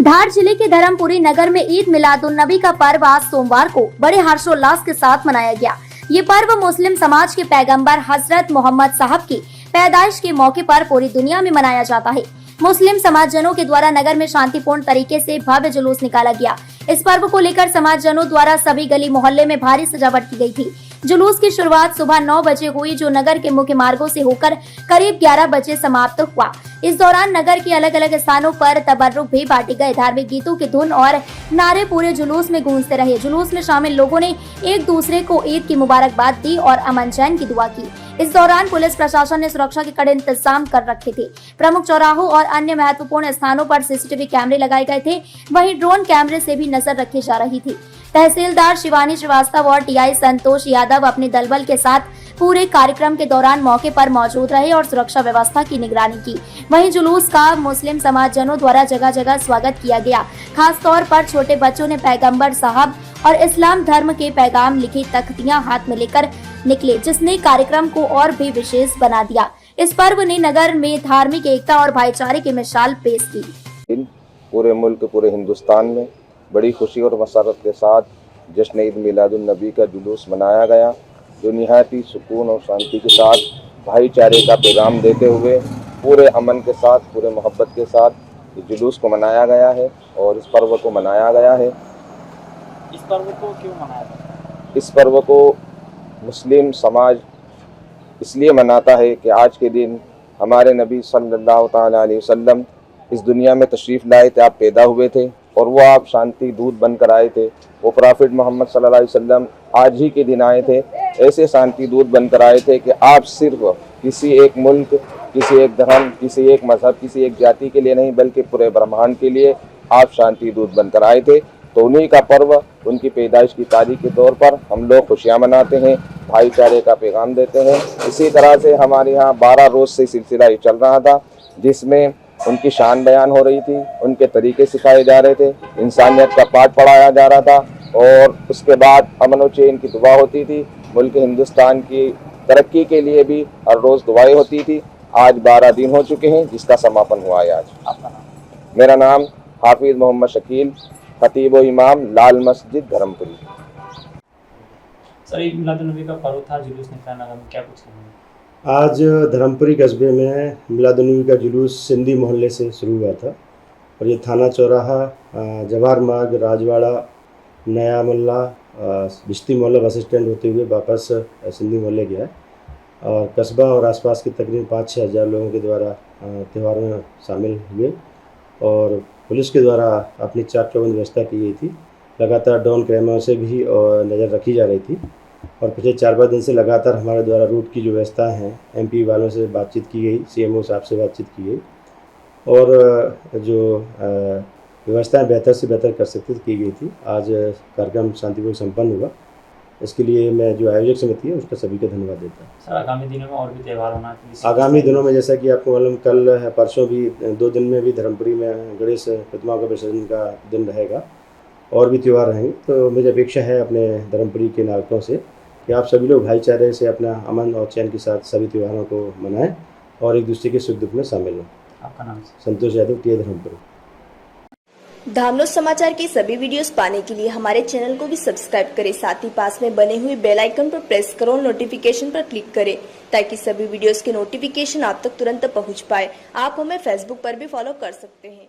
धार जिले के धर्मपुरी नगर में ईद मिलादुन्नबी का पर्व आज सोमवार को बड़े हर्षोल्लास के साथ मनाया गया। ये पर्व मुस्लिम समाज के पैगंबर हजरत मोहम्मद साहब की पैदाइश के मौके पर पूरी दुनिया में मनाया जाता है। मुस्लिम समाजजनों के द्वारा नगर में शांतिपूर्ण तरीके से भव्य जुलूस निकाला गया। इस पर्व को लेकर समाजजनों द्वारा सभी गली मोहल्ले में भारी सजावट की गई थी। जुलूस की शुरुआत सुबह 9 बजे हुई, जो नगर के मुख्य मार्गों से होकर करीब 11 बजे समाप्त हुआ। इस दौरान नगर के अलग अलग स्थानों पर तबर्रुक भी बांटे गए। धार्मिक गीतों की धुन और नारे पूरे जुलूस में गूंजते रहे। जुलूस में शामिल लोगों ने एक दूसरे को ईद की मुबारकबाद दी और अमन चैन की दुआ की। इस दौरान पुलिस प्रशासन ने सुरक्षा के कड़े इंतजाम कर रखे थे। प्रमुख चौराहों और अन्य महत्वपूर्ण स्थानों पर सीसीटीवी कैमरे लगाए गए थे। वहीं ड्रोन कैमरे से भी नजर रखी जा रही थी। तहसीलदार शिवानी श्रीवास्तव और टीआई संतोष यादव अपने दलबल के साथ पूरे कार्यक्रम के दौरान मौके पर मौजूद रहे और सुरक्षा व्यवस्था की निगरानी की। वहीं जुलूस का मुस्लिम समाजजनों द्वारा जगह जगह स्वागत किया गया। खास तौर पर छोटे बच्चों ने पैगंबर साहब और इस्लाम धर्म के पैगाम लिखी तख्तियां हाथ में लेकर निकले, जिसने कार्यक्रम को और भी विशेष बना दिया। इस पर्व ने नगर में धार्मिक एकता और भाईचारे की मिसाल पेश की। पूरे मुल्क, पूरे हिंदुस्तान में बड़ी खुशी और मसरत के साथ जश्न ईद मिलादुन्नबी का जुलूस मनाया गया, जो निहायत ही सुकून और शांति के साथ भाईचारे का पैगाम देते हुए पूरे अमन के साथ, पूरे मोहब्बत के साथ इस जुलूस को मनाया गया है और इस पर्व को मनाया गया है। इस पर्व को क्यों मनाया जाता है? इस पर्व को मुस्लिम समाज इसलिए मनाता है कि आज के दिन हमारे नबी सल्लल्लाहु ताला अलैहि वसल्लम इस दुनिया में तशरीफ़ लाए थे, आप पैदा हुए थे और वो आप शांति दूत बनकर आए थे। वो प्रॉफिट मोहम्मद सल्लल्लाहु अलैहि वसल्लम आज ही के दिन आए थे, ऐसे शांति दूत बनकर आए थे कि आप सिर्फ किसी एक मुल्क, किसी एक धर्म, किसी एक मजहब, किसी एक जाति के लिए नहीं, बल्कि पूरे ब्रह्मांड के लिए आप शांति दूत बनकर आए थे। तो उन्हीं का पर्व, उनकी पैदाइश की तारीख के तौर पर हम लोग खुशियाँ मनाते हैं, भाईचारे का पैगाम देते हैं। इसी तरह से हमारे यहाँ 12 रोज़ से सिलसिला ये चल रहा था, जिसमें उनकी शान बयान हो रही थी, उनके तरीके सिखाए जा रहे थे, इंसानियत का पाठ पढ़ाया जा रहा था और उसके बाद अमन व चैन की दुआ होती थी। मुल्क हिंदुस्तान की तरक्की के लिए भी हर रोज़ दुआएं होती थी। आज 12 दिन हो चुके हैं जिसका समापन हुआ है आज। आपका नाम? मेरा नाम हाफिज मोहम्मद शकील, खतीब व इमाम, लाल मस्जिद, धर्मपुरी। सर, ईद मिलादुन्नबी का पर्व था, जुलूस निकला नगर में, क्या कुछ कहेंगे? आज धर्मपुरी कस्बे में मिलादुन्नबी का जुलूस सिंधी मोहल्ले से शुरू हुआ था और ये थाना चौराहा, जवाहर मार्ग, राजवाड़ा, नया मोहल्ला, बिश्ती मोहल्ला बस स्टैंड होते हुए वापस सिंधी मोहल्ले गया और कस्बा और आसपास के तकरीबन 5-6 हज़ार लोगों के द्वारा त्यौहार में शामिल हुए और पुलिस के द्वारा अपनी चाक चौबंद व्यवस्था की गई थी। लगातार ड्रोन कैमरों से भी और नज़र रखी जा रही थी और पिछले 4-5 दिन से लगातार हमारे द्वारा रूट की जो व्यवस्था है, एमपी वालों से बातचीत की गई, सीएमओ साहब से बातचीत की गई और जो व्यवस्थाएं बेहतर से बेहतर कर सकते की गई थी। आज कार्यक्रम शांतिपूर्ण संपन्न हुआ। इसके लिए मैं जो आयोजक समिति है उसका सभी का धन्यवाद देता हूँ। सर, आगामी दिनों में और भी त्यौहार होना चाहिए? आगामी दिनों में जैसा कि आपको मालूम, कल है, परसों भी 2 दिन में भी धर्मपुरी में गणेश प्रतिमाओं का विसर्जन का दिन रहेगा और भी त्यौहार रहेंगे। तो मुझे अपेक्षा है अपने धर्मपुरी के नागरिकों से कि आप सभी लोग भाईचारे से अपना अमन और चैन के साथ सभी त्योहारों को मनाएं और एक दूसरे के सुख दुख में शामिल हों। आपका नाम? संतोष यादव, टीआई धर्मपुरी। धामलोग समाचार के सभी वीडियोस पाने के लिए हमारे चैनल को भी सब्सक्राइब करें। साथ ही पास में बने हुए बेल आइकन पर प्रेस करो और नोटिफिकेशन पर क्लिक करें ताकि सभी वीडियोस के नोटिफिकेशन आप तक तुरंत पहुंच पाए। आप हमें फेसबुक पर भी फॉलो कर सकते हैं।